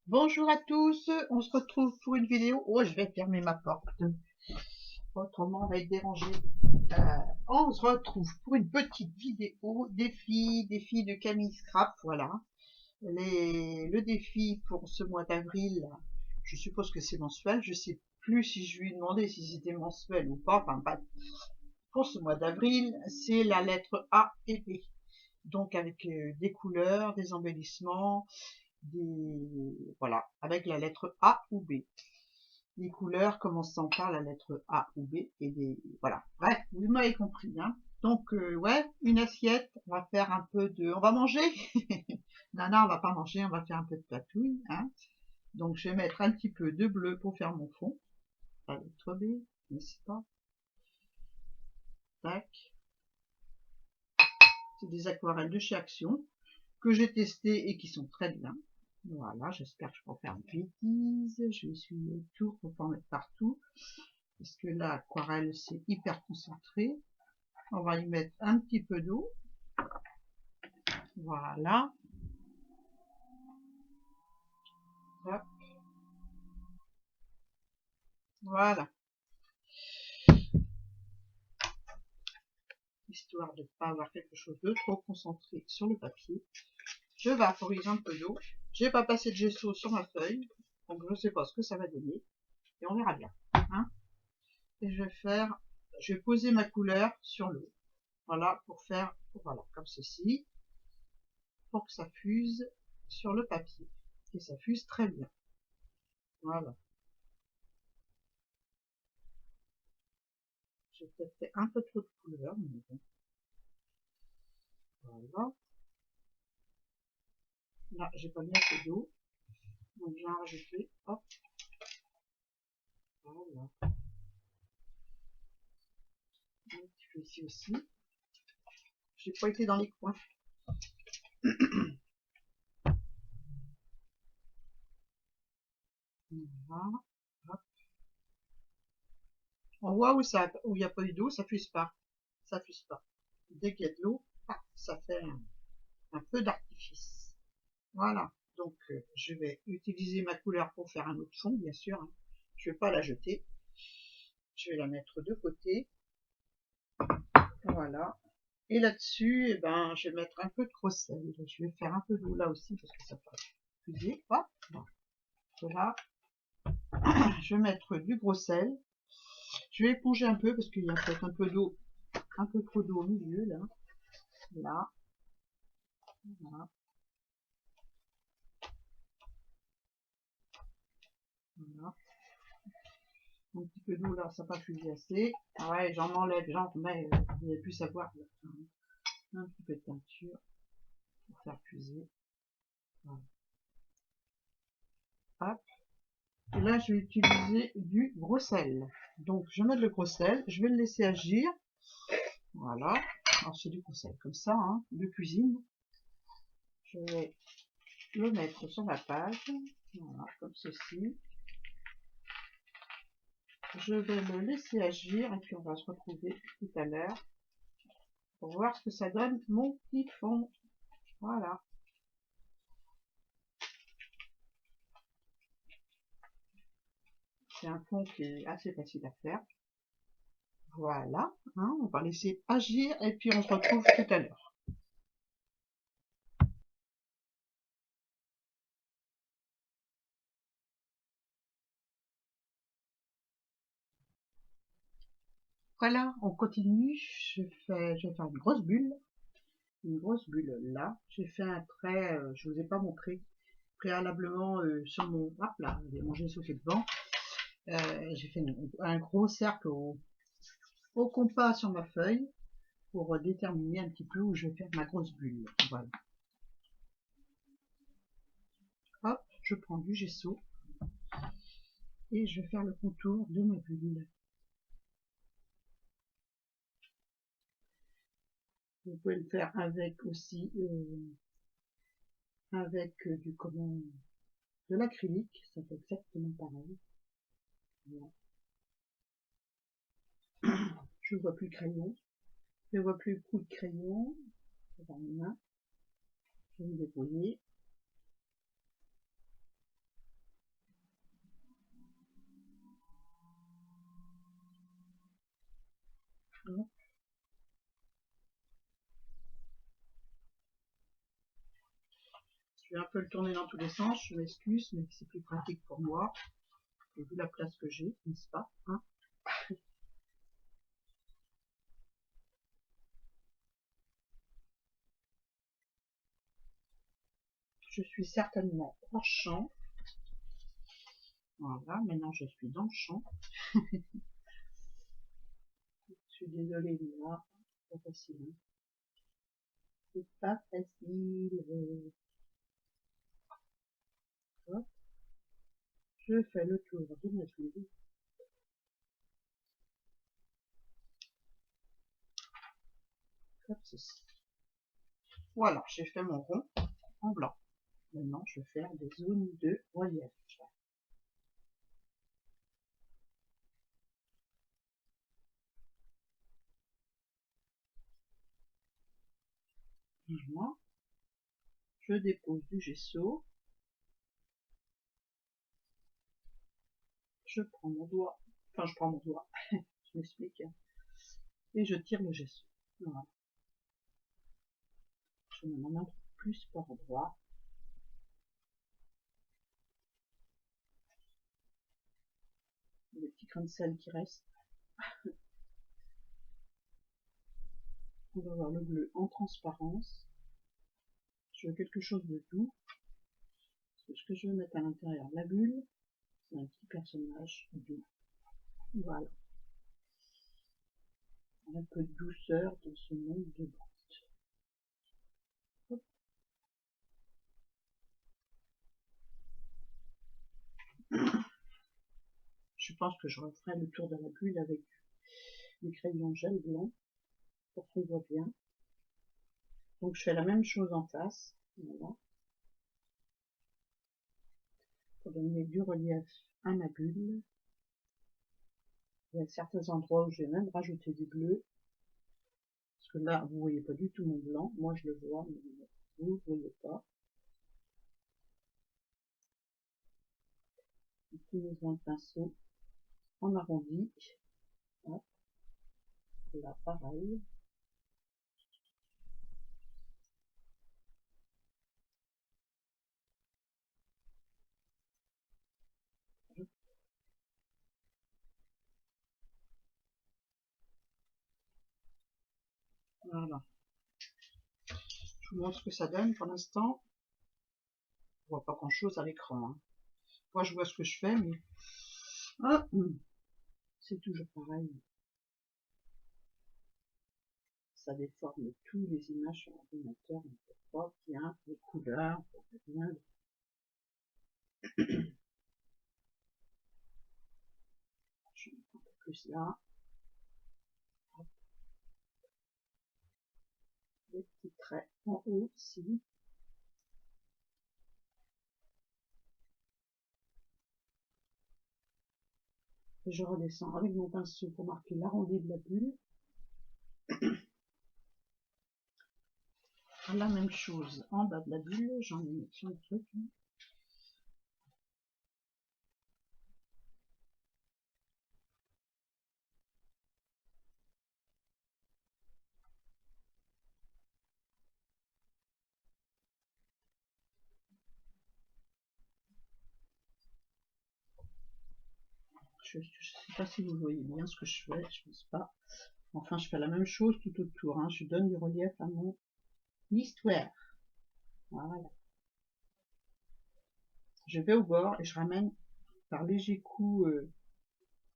Bonjour à tous, on se retrouve pour une vidéo. Oh, je vais fermer ma porte, autrement on va être dérangé. On se retrouve pour une petite vidéo défi de Camille Scrap, voilà. Le défi pour ce mois d'avril, je suppose que c'est mensuel, je sais plus si je lui ai demandé si c'était mensuel ou pas, enfin pas. Pour ce mois d'avril, c'est la lettre A et B, donc avec des couleurs, des embellissements, voilà, avec la lettre A ou B. Les couleurs commençant par la lettre A ou B et voilà. Bref, vous m'avez compris, hein. Donc, ouais, une assiette, on va faire un peu on va manger. Non, non, on va pas manger, on va faire un peu de patouille, hein. Donc, je vais mettre un petit peu de bleu pour faire mon fond. La lettre B, n'est-ce pas? Tac. C'est des aquarelles de chez Action que j'ai testé et qui sont très bien. Voilà, j'espère que je peux faire une bêtise. Je vais essuyer autour pour pas en mettre partout. Parce que là, l'aquarelle, c'est hyper concentré. On va y mettre un petit peu d'eau. Voilà. Hop. Voilà. Histoire de ne pas avoir quelque chose de trop concentré sur le papier. Je vaporise un peu d'eau. J'ai pas passé de gesso sur ma feuille. Donc je ne sais pas ce que ça va donner. Et on verra bien. Hein, et je vais poser ma couleur sur l'eau. Voilà, pour faire, voilà, comme ceci. Pour que ça fuse sur le papier. Et ça fuse très bien. Voilà. J'ai peut-être fait un peu trop de couleur, mais bon. Voilà. Là, j'ai pas mis assez d'eau. Donc, je vais en rajouter. Hop. Voilà. Un petit peu ici aussi. J'ai pas été dans les coins. Voilà. Hop. On voit où il n'y a pas eu d'eau, ça fuse pas. Ça fuse pas. Dès qu'il y a de l'eau, ça fait un peu d'artifice. Voilà. Donc, je vais utiliser ma couleur pour faire un autre fond, bien sûr, hein. Je vais pas la jeter. Je vais la mettre de côté. Voilà. Et là-dessus, eh ben, je vais mettre un peu de gros sel. Je vais faire un peu d'eau là aussi parce que ça peut fuser. Hop. Voilà. Je vais mettre du gros sel. Je vais éponger un peu parce qu'il y a peut-être un peu d'eau, un peu trop d'eau au milieu là. Là. Voilà. Voilà. Un petit peu d'eau là, ça n'a pas fusé assez. Ah ouais, j'en enlève, j'en remets. Vous n'allez plus savoir. Un petit peu de teinture pour faire fuser. Voilà. Hop. Et là, je vais utiliser du gros sel. Donc, je mets le gros sel, je vais le laisser agir. Voilà. Alors, c'est du gros sel comme ça, hein, de cuisine. Je vais le mettre sur la page. Voilà, comme ceci. Je vais le laisser agir et puis on va se retrouver tout à l'heure pour voir ce que ça donne mon petit fond. Voilà. C'est un fond qui est assez facile à faire. Voilà, hein, on va laisser agir et puis on se retrouve tout à l'heure. Voilà, on continue. Je vais faire une grosse bulle là. J'ai fait un trait, je vous ai pas montré préalablement sur mon, hop là, j'ai mangé sauté devant. J'ai fait un gros cercle au compas sur ma feuille pour déterminer un petit peu où je vais faire ma grosse bulle. Voilà. Hop, je prends du gesso et je vais faire le contour de ma bulle. Vous pouvez le faire avec aussi avec de l'acrylique, ça fait exactement pareil. Voilà. Je vois plus le crayon, je vois plus le coup de crayon. Je vais me débrouiller. Je vais un peu le tourner dans tous les sens, je m'excuse, mais c'est plus pratique pour moi. Et vu la place que j'ai, n'est-ce pas, hein? Je suis certainement hors champ. Voilà, maintenant je suis dans le champ. Je suis désolée, mais là, c'est pas facile. Hein. C'est pas facile. Hop. Je fais le tour de ma bulle. Comme ceci. Voilà, j'ai fait mon rond en blanc. Maintenant, je vais faire des zones de relief. Voilà. Je dépose du gesso. Je prends mon doigt. Enfin, je prends mon doigt. Je m'explique. Et je tire le gesso. Voilà. Je mets ma main plus par endroit. Les petits grains de sel qui restent. On va voir le bleu en transparence. Je veux quelque chose de doux. Parce que ce que je veux mettre à l'intérieur de la bulle, c'est un petit personnage doux. Voilà. Un peu de douceur dans ce monde de Hop. Je pense que je referai le tour de la bulle avec des crayons gel blanc pour qu'on voit bien. Donc je fais la même chose en face. Voilà. Pour donner du relief à ma bulle. Il y a certains endroits où je vais même rajouter du bleu. Parce que là, vous voyez pas du tout mon blanc. Moi, je le vois, mais vous ne voyez pas. Utilisons le pinceau en arrondi. Hop. Là, pareil. Voilà. Je vous montre ce que ça donne pour l'instant. On voit pas grand chose à l'écran. Hein. Moi, je vois ce que je fais, mais ah, c'est toujours pareil. Ça déforme tous les images sur l'ordinateur. On ne peut pas bien les couleurs, on peut bien. Je vais mettre un peu plus là. Hop. Des petits traits en haut ici. Et je redescends avec mon pinceau pour marquer l'arrondi de la bulle. La même chose en bas de la bulle, j'en ai mis sur le truc. Je ne sais pas si vous voyez bien ce que je fais, je pense pas. Enfin, je fais la même chose tout autour. Hein. Je donne du relief à mon histoire. Voilà. Je vais au bord et je ramène par léger coup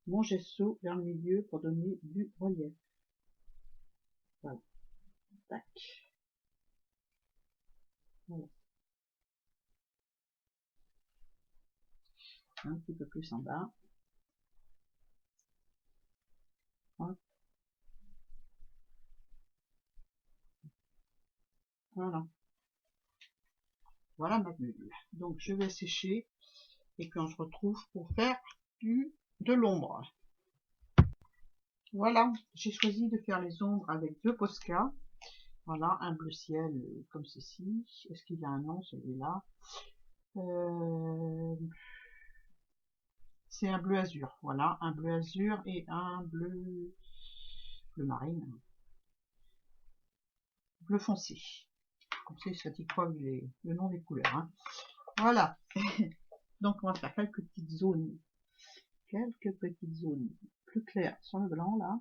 mon gesso vers le milieu pour donner du relief. Voilà. Tac. Voilà. Un petit peu plus en bas. Hop. Voilà. Voilà ma bulle. Donc je vais sécher et puis on se retrouve pour faire de l'ombre. Voilà, j'ai choisi de faire les ombres avec deux Posca. Voilà, un bleu ciel comme ceci. Est-ce qu'il a un nom celui-là? C'est un bleu azur. Voilà, un bleu azur et un bleu bleu marine, bleu foncé. Comme ça dit quoi le nom des couleurs. Hein. Voilà. Donc on va faire quelques petites zones plus claires sur le blanc là,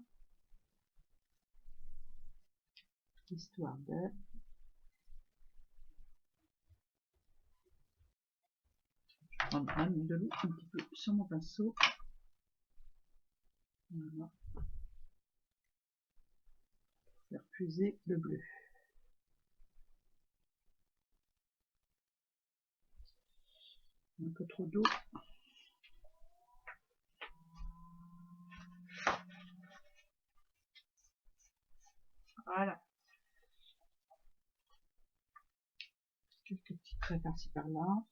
histoire de prendre de l'eau un petit peu sur mon pinceau. Voilà. Faire puiser le bleu. Un peu trop d'eau. Voilà. Quelques petits traits par-ci par-là.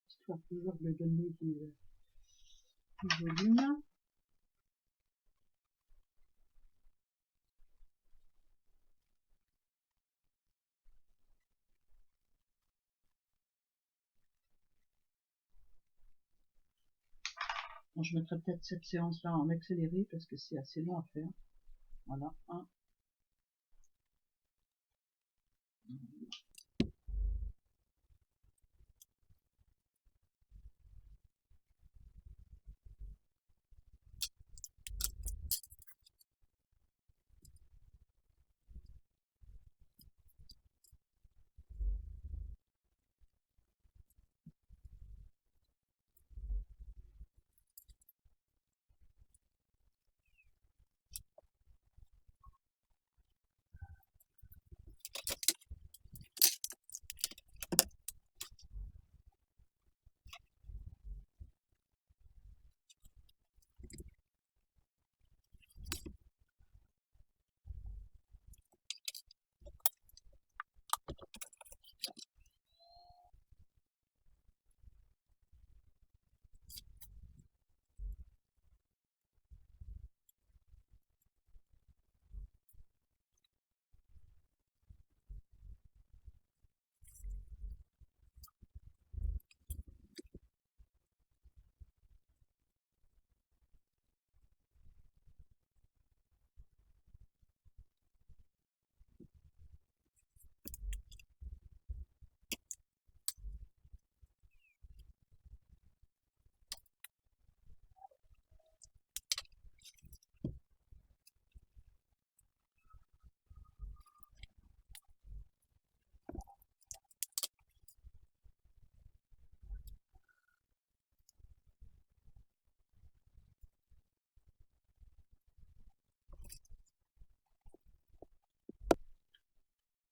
Histoire toujours de donner du volume. Bon, je mettrai peut-être cette séance-là en accéléré parce que c'est assez long à faire. Voilà, un.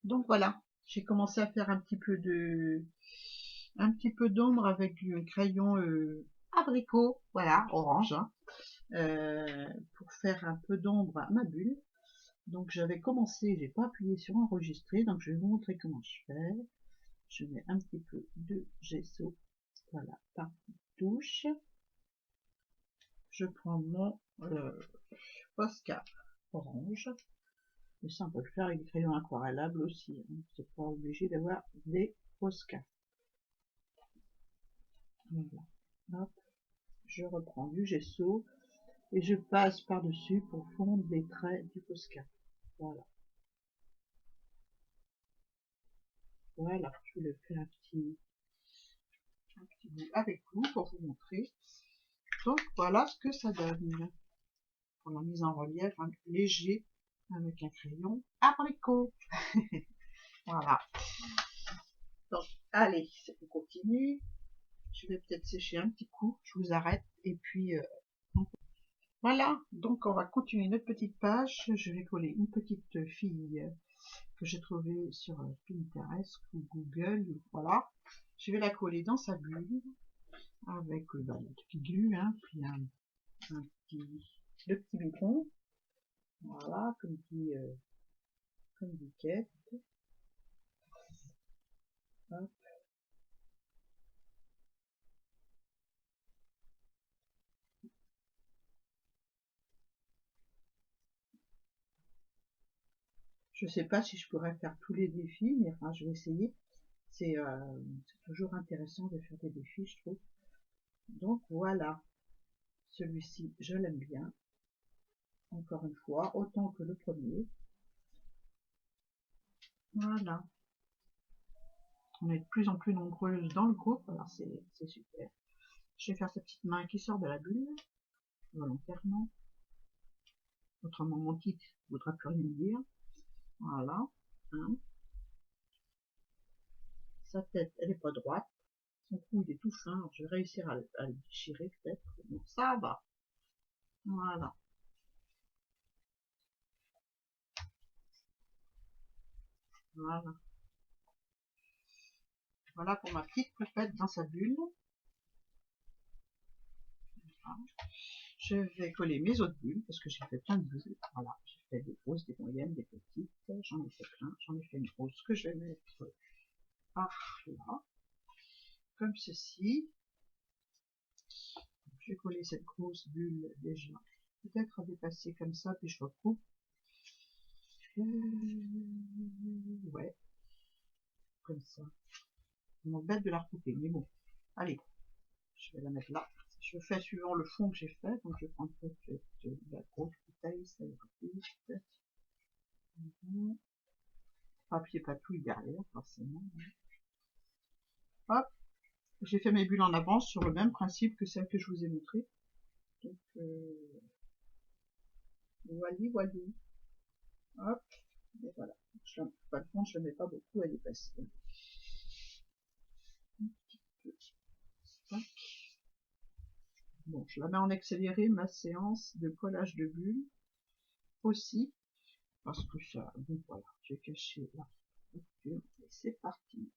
Donc voilà, j'ai commencé à faire un petit peu d'ombre avec du crayon abricot, voilà, orange, hein, pour faire un peu d'ombre à ma bulle. Donc j'avais commencé, j'ai pas appuyé sur enregistrer, donc je vais vous montrer comment je fais. Je mets un petit peu de gesso, voilà, par touche. Je prends mon Posca orange. Et ça, on peut le faire avec des crayons aquarellables aussi. Hein. C'est pas obligé d'avoir des Posca. Voilà. Hop. Je reprends du gesso et je passe par-dessus pour fondre les traits du Posca. Voilà. Voilà. Je vais faire un petit bout avec vous pour vous montrer. Donc voilà ce que ça donne. Pour la mise en relief, un léger avec un crayon abricot. Voilà. Donc, allez, on continue. Je vais peut-être sécher un petit coup. Je vous arrête. Et puis, voilà. Donc, on va continuer notre petite page. Je vais coller une petite fille que j'ai trouvée sur Pinterest ou Google. Voilà. Je vais la coller dans sa bulle avec le petit glue, hein, puis le petit bouton. Voilà, comme dit quête. Hop. Je sais pas si je pourrais faire tous les défis, mais enfin, je vais essayer. C'est toujours intéressant de faire des défis, je trouve. Donc voilà, celui-ci, je l'aime bien. encore une fois, autant que le premier. Voilà. On est de plus en plus nombreuses dans le groupe, alors c'est super. Je vais faire cette petite main qui sort de la bulle, volontairement. Autrement, mon titre ne voudra plus rien dire. Voilà. Hein. Sa tête, elle n'est pas droite. Son cou, il est tout fin. Alors, je vais réussir à le déchirer, peut-être. Donc, ça va. Voilà. Voilà. Voilà pour ma petite poupette dans sa bulle. Voilà. Je vais coller mes autres bulles, parce que j'ai fait plein de bulles. Voilà. J'ai fait des grosses, des moyennes, des petites. J'en ai fait plein. J'en ai fait une grosse que je vais mettre par là. Comme ceci. Je vais coller cette grosse bulle déjà. Peut-être à dépasser comme ça, puis je recoupe. Ouais. Comme ça. Je m'embête de la recouper, mais bon. Allez. Je vais la mettre là. Je fais suivant le fond que j'ai fait, donc je prends peut-être la grosse bouteille, ça ira plus vite. Papier patouille derrière, forcément. Hop, j'ai fait mes bulles en avance sur le même principe que celle que je vous ai montrée. Donc, voilà, voilà. Hop, et voilà. Par contre, je ne mets pas beaucoup, elle est passée. Un petit peu. Tac. Bon, je la mets en accéléré, ma séance de collage de bulles aussi, parce que ça, bon voilà, j'ai caché la rupture, et c'est parti.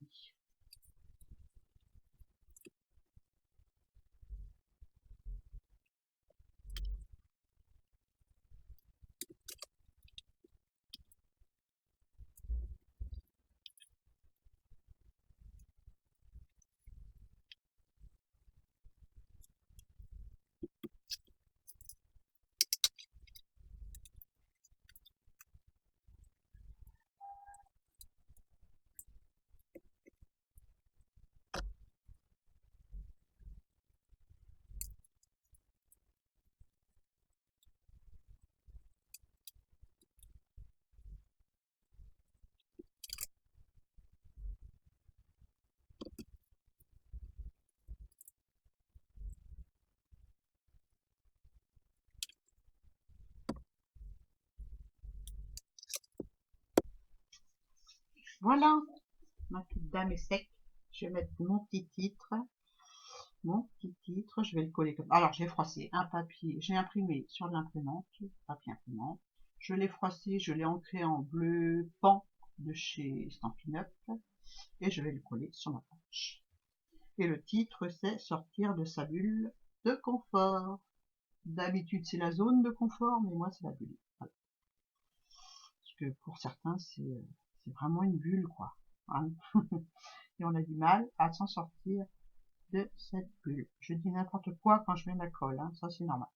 Voilà, ma petite dame est sec. Je vais mettre mon petit titre. Mon petit titre, je vais le coller comme... Alors, j'ai froissé un papier, j'ai imprimé sur l'imprimante, papier imprimante. Je l'ai froissé, je l'ai ancré en bleu pan de chez Stampin' Up. Et je vais le coller sur ma page. Et le titre, c'est Sortir de sa bulle de confort. D'habitude, c'est la zone de confort, mais moi, c'est la bulle. Voilà. Parce que pour certains, c'est vraiment une bulle, quoi. Hein. Et on a du mal à s'en sortir de cette bulle. Je dis n'importe quoi quand je mets ma colle, hein. Ça c'est normal.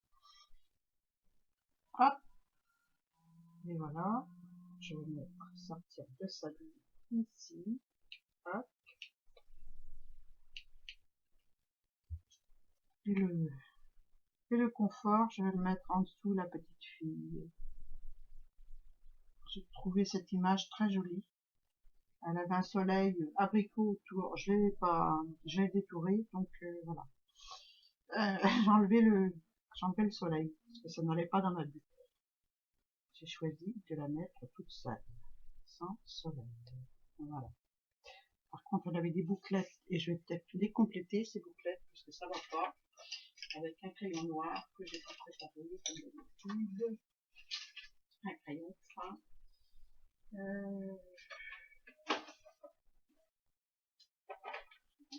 Hop, et voilà. Je vais mettre sortir de sa bulle ici. Hop. Et le confort, je vais le mettre en dessous la petite fille. J'ai trouvé cette image très jolie. Elle avait un soleil abricot autour. Je l'ai détouré, donc voilà. J'ai enlevé le soleil, parce que ça n'allait pas dans ma bulle. J'ai choisi de la mettre toute seule, sans soleil. Voilà. Par contre, elle avait des bouclettes, et je vais peut-être les compléter, ces bouclettes, parce que ça va pas, avec un crayon noir que j'ai pas préparé, comme d'habitude. Un crayon fin.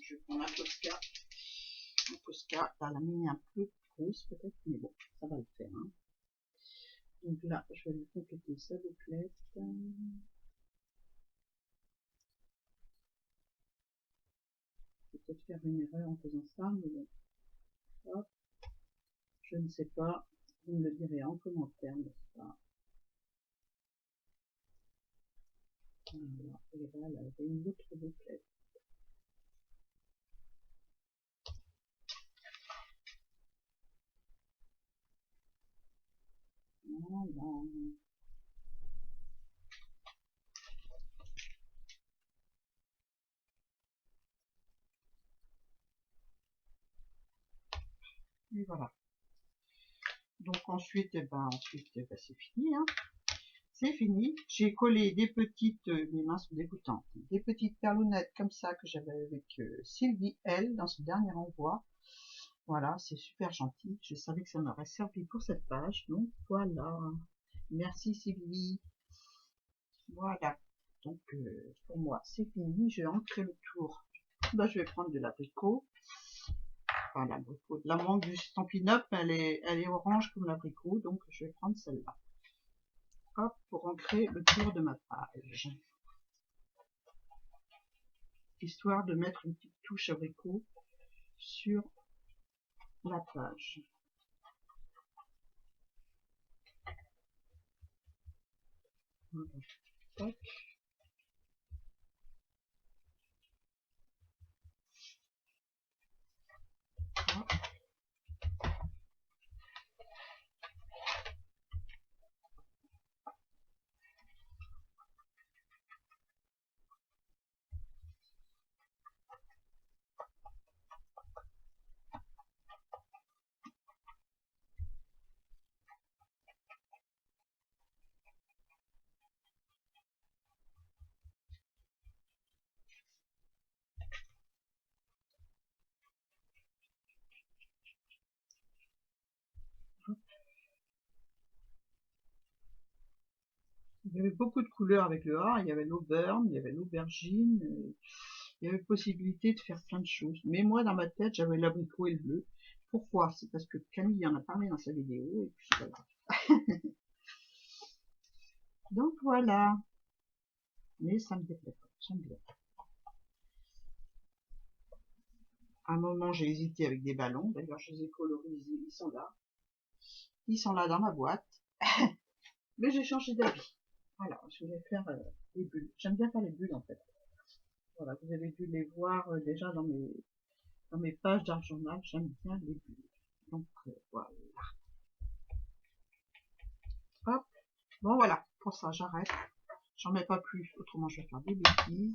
Je vais prendre un Posca. Un Posca, dans la mine un peu grosse peut-être, mais bon, ça va le faire. Hein. Donc là, je vais lui compléter sa bouclette. Je vais peut-être faire une erreur en faisant ça, mais bon. Hop. Je ne sais pas. Vous me le direz en commentaire, n'est-ce pas? Voilà. Et là, elle avait une autre bouclette. Voilà. Et voilà. Donc ensuite, c'est fini. Hein. C'est fini. J'ai collé des petites, mes mains sont dégoûtantes, des petites perlounettes comme ça que j'avais avec Sylvie L dans ce dernier envoi. Voilà, c'est super gentil. Je savais que ça m'aurait servi pour cette page. Donc voilà. Merci Sylvie. Voilà. Donc pour moi c'est fini. Je vais ancrer le tour. Là, je vais prendre de l'abricot. Enfin l'abricot, de la mangue du Stampin' Up, elle est orange comme l'abricot, donc je vais prendre celle-là. Hop, pour ancrer le tour de ma page. Histoire de mettre une petite touche abricot sur la page. Voilà. Tac. Hop. Il y avait beaucoup de couleurs avec le A, il y avait l'auburn, il y avait l'aubergine, il y avait possibilité de faire plein de choses. Mais moi, dans ma tête, j'avais l'abricot et le bleu. Pourquoi? C'est parce que Camille en a parlé dans sa vidéo, et puis voilà. Donc voilà. Mais ça me déplaît pas, j'aime bien. À un moment, j'ai hésité avec des ballons, d'ailleurs je les ai colorisés, ils sont là. Ils sont là dans ma boîte. Mais j'ai changé d'avis. Voilà, je vais faire les bulles. J'aime bien faire les bulles en fait. Voilà, vous avez dû les voir déjà dans mes pages d'art journal. J'aime bien les bulles. Donc voilà. Hop. Bon voilà, pour ça j'arrête. J'en mets pas plus, autrement je vais faire des bêtises.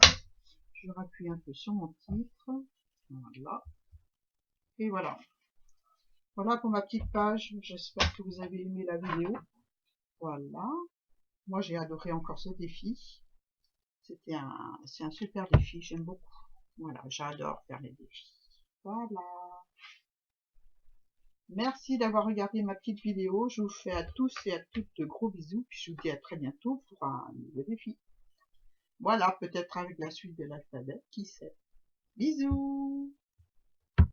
Je rappuie un peu sur mon titre. Voilà. Et voilà. Voilà pour ma petite page. J'espère que vous avez aimé la vidéo. Voilà. Moi j'ai adoré encore ce défi. C'est un super défi, j'aime beaucoup. Voilà, j'adore faire les défis. Voilà. Merci d'avoir regardé ma petite vidéo. Je vous fais à tous et à toutes de gros bisous. Puis je vous dis à très bientôt pour un nouveau défi. Voilà, peut-être avec la suite de l'alphabet, qui sait. Bisous!